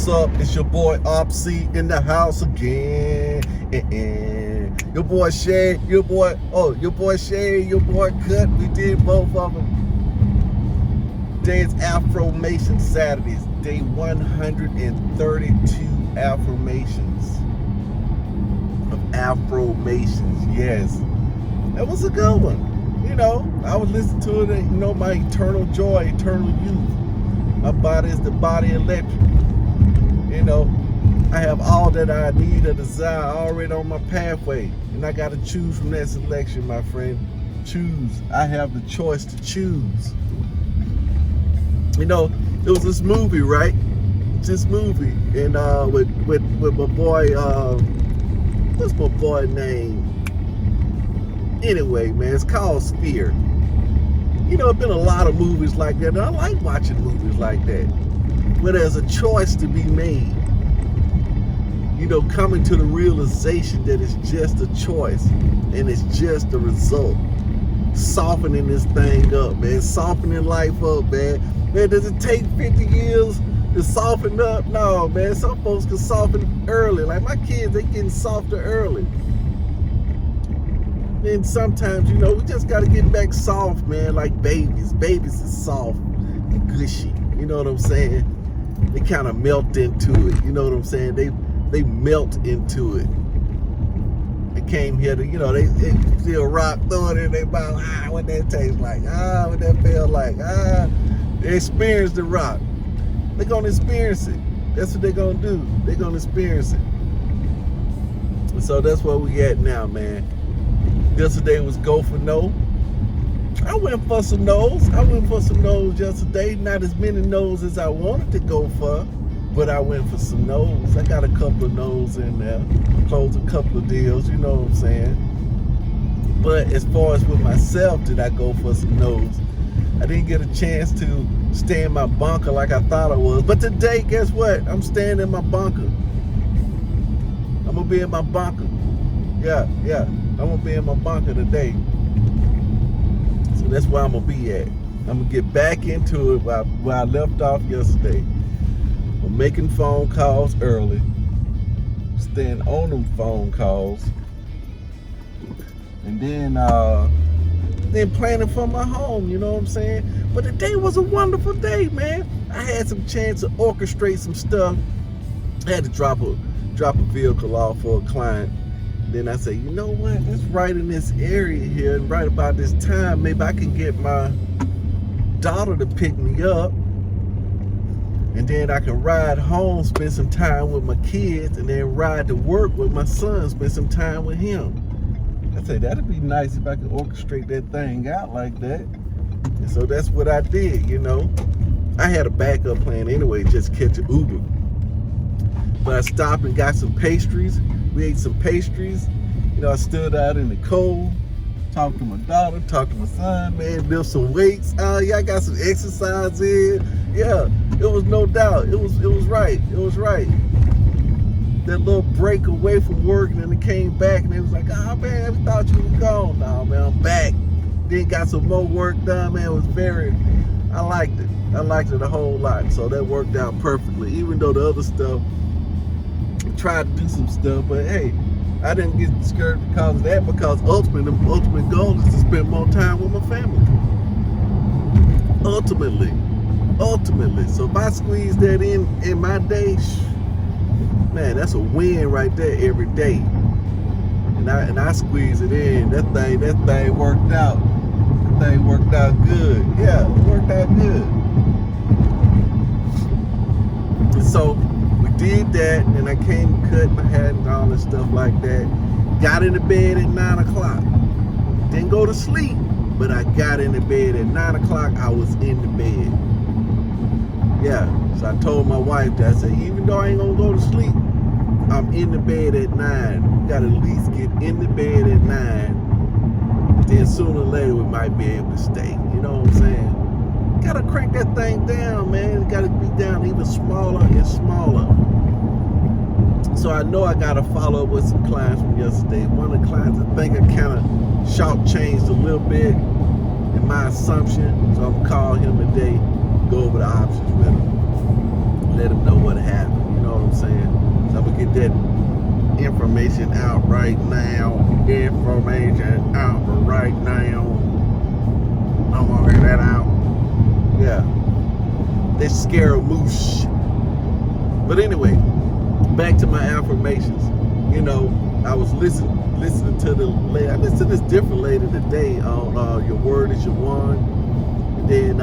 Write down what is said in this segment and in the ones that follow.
What's up? It's your boy Opsy in the house again. Your boy Shay, your boy Shay, your boy Cut. We did both of them. Today is Affirmation Saturdays, day 132 affirmations. Of affirmations, yes. That was a good one. You know, I was listening to it, my eternal joy, eternal youth. My body is the body electric. I have all that I need or desire already on my pathway. And I got to choose from that selection, my friend. Choose. I have the choice to choose. It was this movie, right? This movie. And with my boy, what's my boy name? Anyway, man, it's called Spear. There's been a lot of movies like that. And I like watching movies like that. Where there's a choice to be made. Coming to the realization that it's just a choice and it's just a result. Softening this thing up, man. Softening life up, man. Man, does it take 50 years to soften up? No, man. Some folks can soften early. Like my kids, they getting softer early. And sometimes, we just got to get back soft, man, like babies. Babies is soft and gushy. You know what I'm saying? They kind of melt into it. You know what I'm saying? They melt into it. They came here to, they see a rock throwing in their mouth. What that tastes like. What that feel like. They experience the rock. They're going to experience it. That's what they're going to do. They're going to experience it. And so that's where we at now, man. Yesterday was go for no. I went for some no's. Yesterday. Not as many no's as I wanted to go for. But I went for some no's. I got a couple of no's in there. Closed a couple of deals, you know what I'm saying? But as far as with myself, did I go for some no's? I didn't get a chance to stay in my bunker like I thought I was. But today, guess what? I'm staying in my bunker. I'm going to be in my bunker. Yeah. I'm going to be in my bunker today. So that's where I'm going to be at. I'm going to get back into it where I left off yesterday. I'm making phone calls early, staying on them phone calls, and then planning for my home, you know what I'm saying? But today was a wonderful day, man. I had some chance to orchestrate some stuff. I had to drop a vehicle off for a client. Then I said, you know what? It's right in this area here, and right about this time, maybe I can get my daughter to pick me up. And then I can ride home, spend some time with my kids, and then ride to work with my son, spend some time with him. I said, that'd be nice if I could orchestrate that thing out like that. And so that's what I did, I had a backup plan anyway, just catch an Uber. But I stopped and got some pastries. We ate some pastries. I stood out in the cold, talked to my daughter, talked to my son, man, lift some weights. I got some exercise in. Yeah, it was no doubt. It was right. It was right. That little break away from work, and then it came back, and it was like, man, I thought you were gone. No, man, I'm back. Then got some more work done, man. It was I liked it. I liked it a whole lot. So that worked out perfectly. Even though the other stuff, I tried to do some stuff, but hey, I didn't get discouraged because of that, because the ultimate goal is to spend more time with my family. Ultimately. So if I squeeze that in my day, man, that's a win right there every day. And I squeeze it in. That thing worked out. That thing worked out good. Yeah, it worked out good. And so we did that, and I came and cut my hat and all that stuff like that. Got into bed at 9 o'clock. Didn't go to sleep, but I got into bed at 9 o'clock. I was in the bed. Yeah, so I told my wife that, I said, even though I ain't gonna go to sleep, I'm in the bed at 9. We gotta at least get in the bed at 9. Then sooner or later we might be able to stay. You know what I'm saying? Gotta crank that thing down, man. It gotta be down even smaller and smaller. So I know I gotta follow up with some clients from yesterday. One of the clients, I think I kind of shortchanged a little bit in my assumption. So I'm gonna call him today, go over the options with him, let him know what happened. what I'm saying? So I'm gonna get that information out right now. Information out right now. I'm gonna get that out. Yeah. That scaramouche. But anyway, back to my affirmations. You know, I was listening to the lady. I listened to this different lady today on Your Word Is Your One. And then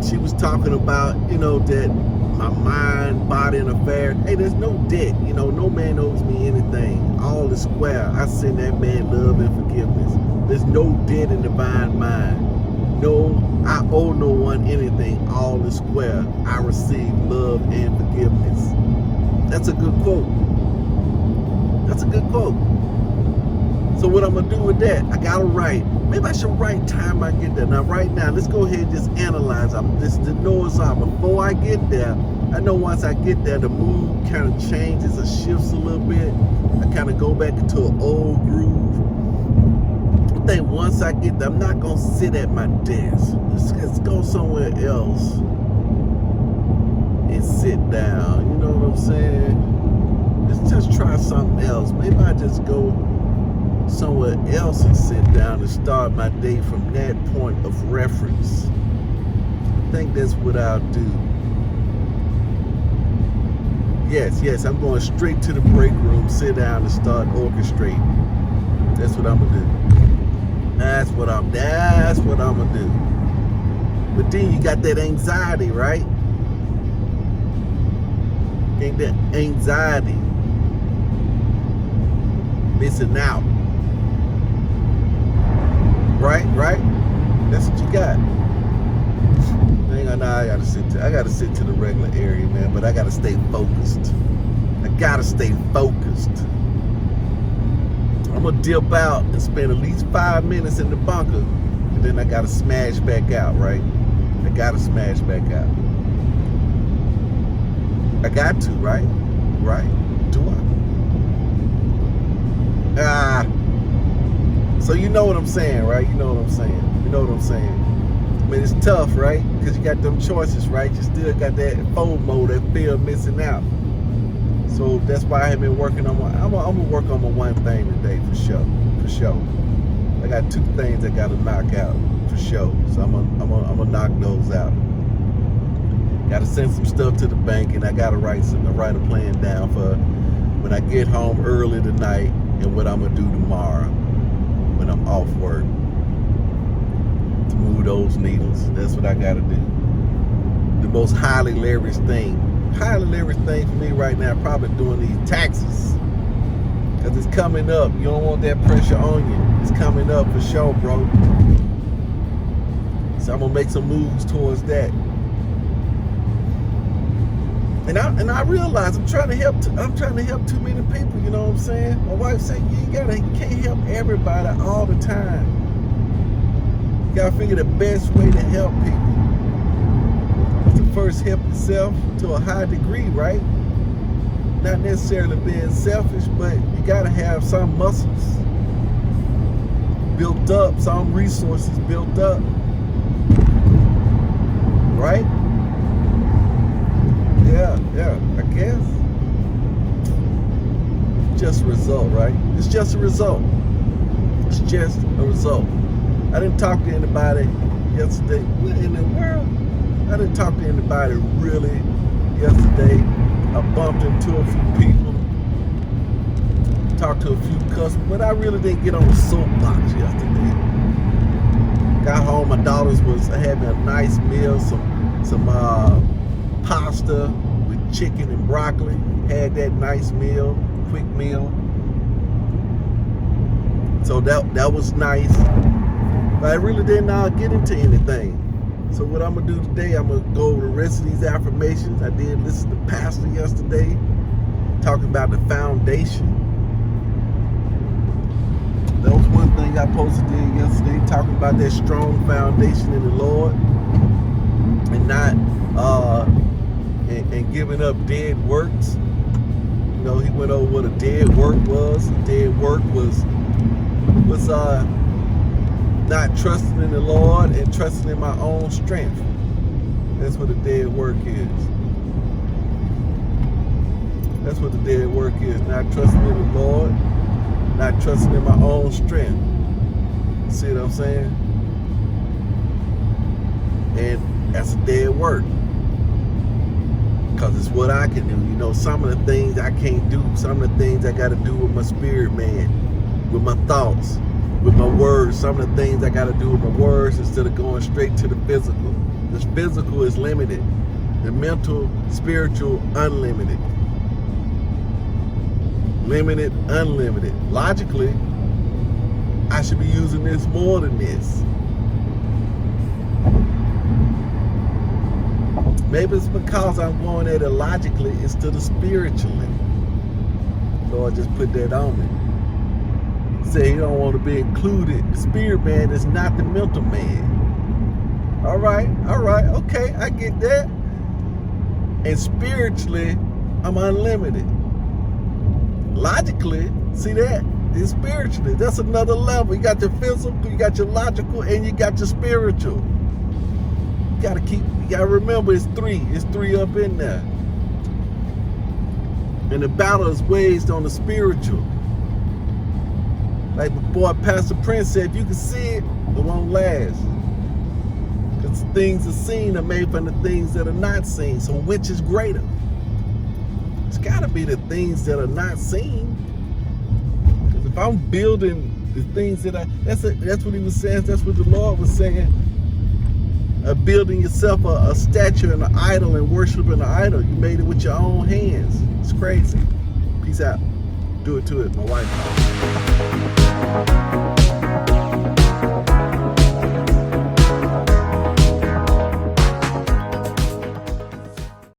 she was talking about, you know, that my mind, body, and affair. Hey, there's no debt. You know, no man owes me anything. All is square. I send that man love and forgiveness. There's no debt in divine mind. No, I owe no one anything. All is square. I receive love and forgiveness. That's a good quote. That's a good quote. So what I'm going to do with that, I got to write. Maybe I should write time I get there. Now, right now, let's go ahead and just analyze. This the noise off. Before I get there, I know once I get there, the mood kind of changes or shifts a little bit. I kind of go back into an old groove. I think once I get there, I'm not going to sit at my desk. Let's go somewhere else and sit down. You know what I'm saying? Let's just try something else. Maybe I just go somewhere else and sit down and start my day from that point of reference. I think that's what I'll do. Yes, I'm going straight to the break room, sit down and start orchestrating. That's what I'm gonna do. That's what I'm gonna do. But then you got that anxiety, right? Ain't that anxiety missing out? Right? That's what you got. I gotta sit to the regular area, man, but I gotta stay focused. I'm gonna dip out and spend at least 5 minutes in the bunker, and then I gotta smash back out, right? I gotta smash back out. I got to, right? Right? Do I? So you know what I'm saying, right? You know what I'm saying. I mean, it's tough, right? Because you got them choices, right? You still got that FOMO, that fear of missing out. So that's why I have been working on I'm gonna work on my one thing today for sure. I got 2 things I gotta knock out for sure. So I'm gonna knock those out. Gotta send some stuff to the bank, and I gotta write a plan down for when I get home early tonight and what I'm gonna do tomorrow when I'm off work to move those needles. That's what I gotta do. The most highly leveraged thing for me right now, probably doing these taxes, because it's coming up. You don't want that pressure on you. It's coming up for sure, bro. So I'm gonna make some moves towards that. And I realize I'm trying to help too many people. You know what I'm saying? My wife said you can't help everybody all the time. You gotta figure the best way to help people. First, help yourself to a high degree, right? Not necessarily being selfish, but you gotta have some muscles built up, some resources built up, right? Yeah, I guess. Just a result, right? It's just a result. I didn't talk to anybody yesterday. What in the world? I didn't talk to anybody really yesterday. I bumped into a few people, talked to a few customers, but I really didn't get on the soapbox yesterday. Got home, my daughters was having a nice meal, some pasta with chicken and broccoli. Had that nice meal, quick meal. So that was nice. But I really didn't get into anything. So what I'm going to do today, I'm going to go over the rest of these affirmations. I did listen to Pastor yesterday, talking about the foundation. That was one thing I posted in yesterday, talking about that strong foundation in the Lord, and not and giving up dead works. You know, he went over what a dead work was. A dead work was not trusting in the Lord and trusting in my own strength. That's what a dead work is. That's what the dead work is. Not trusting in the Lord, not trusting in my own strength. See what I'm saying? And that's a dead work. Because it's what I can do. You know, some of the things I can't do. Some of the things I got to do with my spirit, man. With my thoughts. With my words. Some of the things I got to do with my words instead of going straight to the physical. This physical is limited. The mental, spiritual, unlimited. Limited, unlimited. Logically, I should be using this more than this. Maybe it's because I'm going at it logically instead of spiritually. Lord just put that on me. Say you don't want to be included. The spirit man is not the mental man. All right, okay, I get that. And spiritually, I'm unlimited. Logically, see that? It's spiritually. That's another level. You got your physical, you got your logical, and you got your spiritual. You gotta remember it's three. It's three up in there. And the battle is waged on the spiritual. Like the boy Pastor Prince said, if you can see it, it won't last. Because the things are seen are made from the things that are not seen. So which is greater? It's gotta be the things that are not seen. Because if I'm building the things that that's what he was saying, that's what the Lord was saying. Building yourself a statue and an idol and worshiping an idol. You made it with your own hands. It's crazy. Peace out. Do it to it, my wife.